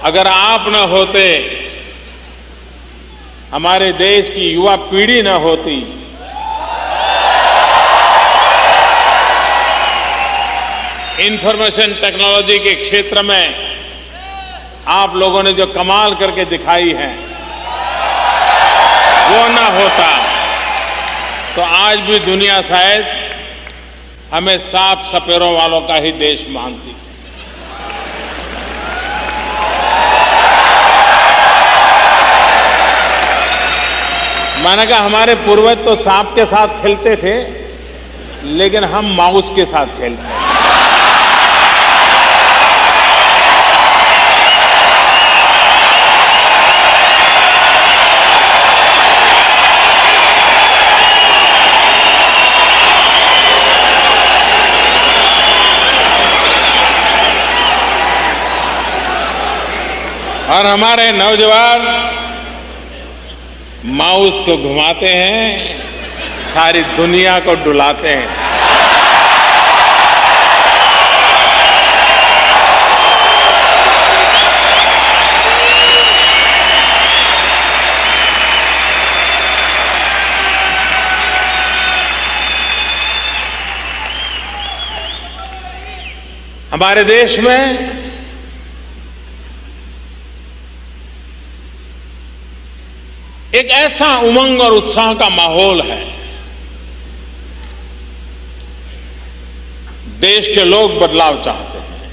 अगर आप न होते, हमारे देश की युवा पीढ़ी न होती, इंफॉर्मेशन टेक्नोलॉजी के क्षेत्र में आप लोगों ने जो कमाल करके दिखाई है, वो ना होता तो आज भी दुनिया शायद हमें सांप सपेरों वालों का ही देश मानती। मैंने कहा हमारे पूर्वज तो सांप के साथ खेलते थे, लेकिन हम माउस के साथ खेलते हैं। और हमारे नौजवान माउस को घुमाते हैं, सारी दुनिया को डुलाते हैं। हमारे देश में एक ऐसा उमंग और उत्साह का माहौल है। देश के लोग बदलाव चाहते हैं,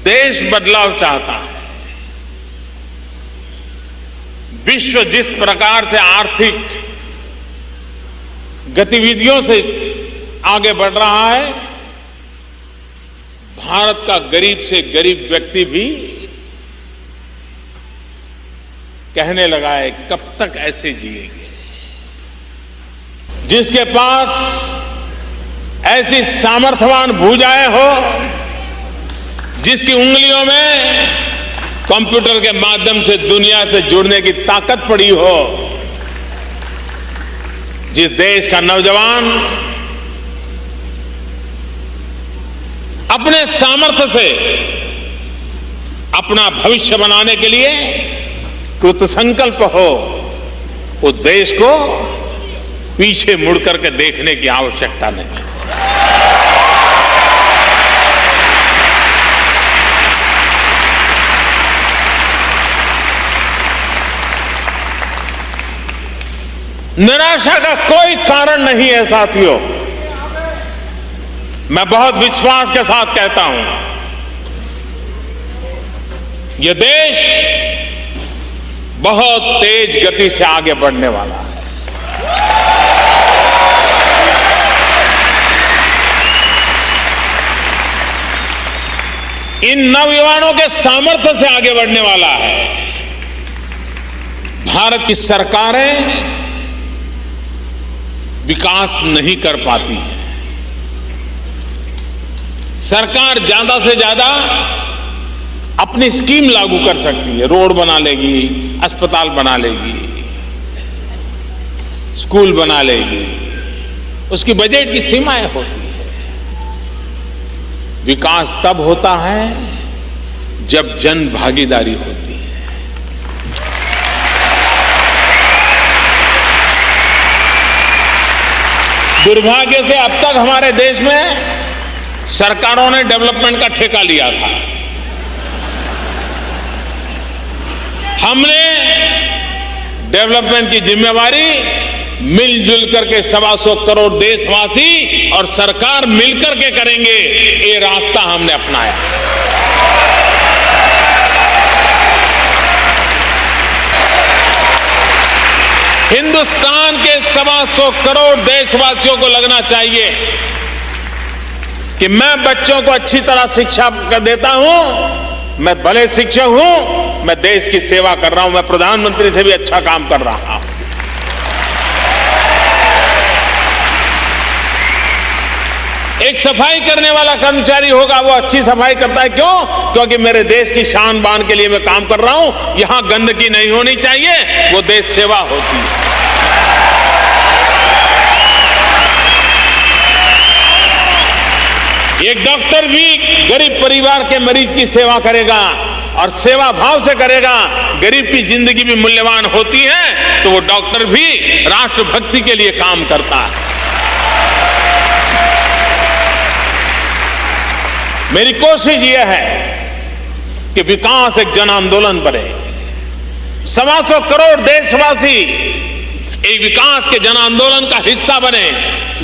देश बदलाव चाहता है। विश्व जिस प्रकार से आर्थिक गतिविधियों से आगे बढ़ रहा है, भारत का गरीब से गरीब व्यक्ति भी कहने लगा है कब तक ऐसे जिएंगे। जिसके पास ऐसी सामर्थ्यवान भुजाएं हो, जिसकी उंगलियों में कंप्यूटर के माध्यम से दुनिया से जुड़ने की ताकत पड़ी हो, जिस देश का नौजवान अपने सामर्थ्य से अपना भविष्य बनाने के लिए कृत संकल्प हो, उस देश को पीछे मुड़ करके देखने की आवश्यकता नहीं। निराशा का कोई कारण नहीं है साथियों। मैं बहुत विश्वास के साथ कहता हूं, यह देश बहुत तेज गति से आगे बढ़ने वाला है। इन नौजवानों के सामर्थ्य से आगे बढ़ने वाला है। भारत की सरकारें विकास नहीं कर पाती हैं। सरकार ज्यादा से ज्यादा अपनी स्कीम लागू कर सकती है, रोड बना लेगी, अस्पताल बना लेगी, स्कूल बना लेगी, उसकी बजट की सीमाएं होती है। विकास तब होता है जब जन भागीदारी होती है। दुर्भाग्य से अब तक हमारे देश में सरकारों ने डेवलपमेंट का ठेका लिया था। हमने डेवलपमेंट की जिम्मेवारी मिलजुल करके 125 करोड़ देशवासी और सरकार मिलकर के करेंगे, ये रास्ता हमने अपनाया। हिंदुस्तान के 125 करोड़ देशवासियों को लगना चाहिए कि मैं बच्चों को अच्छी तरह शिक्षा देता हूं, मैं भले शिक्षक हूं, मैं देश की सेवा कर रहा हूं, मैं प्रधानमंत्री से भी अच्छा काम कर रहा हूं। एक सफाई करने वाला कर्मचारी होगा, वो अच्छी सफाई करता है। क्यों? क्योंकि मेरे देश की शान बान के लिए मैं काम कर रहा हूं, यहां गंदगी नहीं होनी चाहिए, वो देश सेवा होती है। एक डॉक्टर भी गरीब परिवार के मरीज की सेवा करेगा, और सेवा भाव से करेगा, गरीब की जिंदगी भी मूल्यवान होती है, तो वो डॉक्टर भी राष्ट्रभक्ति के लिए काम करता है। मेरी कोशिश यह है कि विकास एक जन आंदोलन बने, 125 करोड़ देशवासी एक विकास के जन आंदोलन का हिस्सा बने,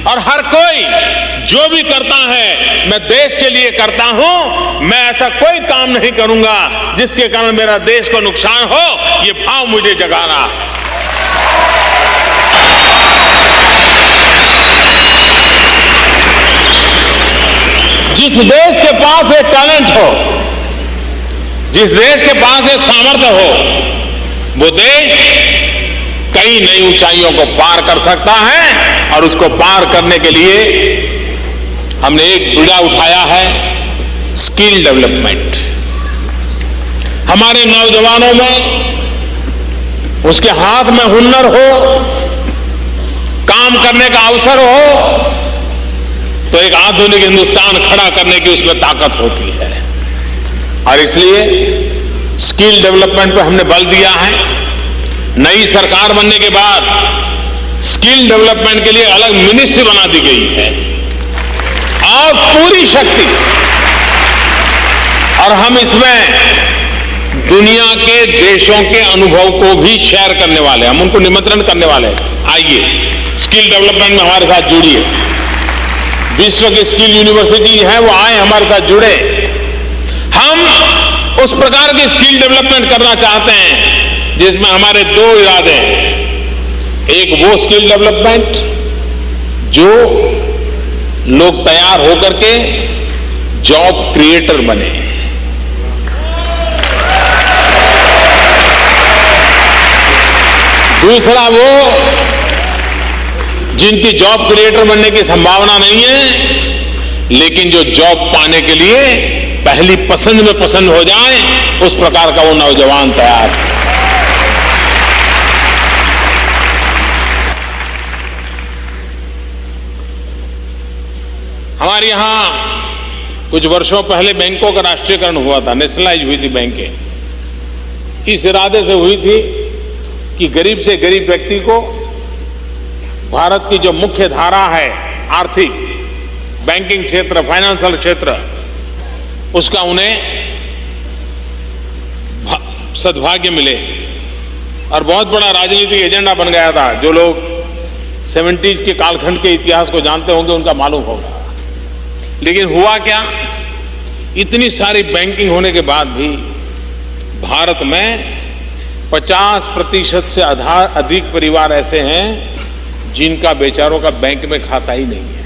और हर कोई जो भी करता है मैं देश के लिए करता हूं, मैं ऐसा कोई काम नहीं करूंगा जिसके कारण मेरा देश को नुकसान हो, ये भाव मुझे जगाना है। जिस देश के पास एक टैलेंट हो, जिस देश के पास एक सामर्थ्य हो, वो देश कई नई ऊंचाइयों को पार कर सकता है। और उसको पार करने के लिए हमने एक बीड़ा उठाया है, स्किल डेवलपमेंट। हमारे नौजवानों में उसके हाथ में हुनर हो, काम करने का अवसर हो, तो एक आधुनिक हिंदुस्तान खड़ा करने की उसमें ताकत होती है। और इसलिए स्किल डेवलपमेंट पर हमने बल दिया है। नई सरकार बनने के बाद स्किल डेवलपमेंट के लिए अलग मिनिस्ट्री बना दी गई है, और पूरी शक्ति, और हम इसमें दुनिया के देशों के अनुभव को भी शेयर करने वाले हैं, हम उनको निमंत्रण करने वाले हैं, आइए स्किल डेवलपमेंट में हमारे साथ जुड़िए। विश्व की स्किल यूनिवर्सिटी है, वो आए हमारे साथ जुड़े। हम उस प्रकार की स्किल डेवलपमेंट करना चाहते हैं जिसमें हमारे दो इरादे हैं। एक वो स्किल डेवलपमेंट जो लोग तैयार होकर के जॉब क्रिएटर बने, दूसरा वो जिनकी जॉब क्रिएटर बनने की संभावना नहीं है, लेकिन जो जॉब पाने के लिए पहली पसंद में पसंद हो जाए, उस प्रकार का वो नौजवान तैयार है। हमारे यहां कुछ वर्षों पहले बैंकों का राष्ट्रीयकरण हुआ था, नेशनलाइज हुई थी बैंकें। इस इरादे से हुई थी कि गरीब से गरीब व्यक्ति को भारत की जो मुख्य धारा है, आर्थिक, बैंकिंग क्षेत्र, फाइनेंशियल क्षेत्र, उसका उन्हें सद्भाग्य मिले। और बहुत बड़ा राजनीतिक एजेंडा बन गया था। जो लोग 70s के कालखंड के इतिहास को जानते होंगे उनका मालूम होगा। लेकिन हुआ क्या, इतनी सारी बैंकिंग होने के बाद भी भारत में 50% से अधिक परिवार ऐसे हैं जिनका बेचारों का बैंक में खाता ही नहीं है।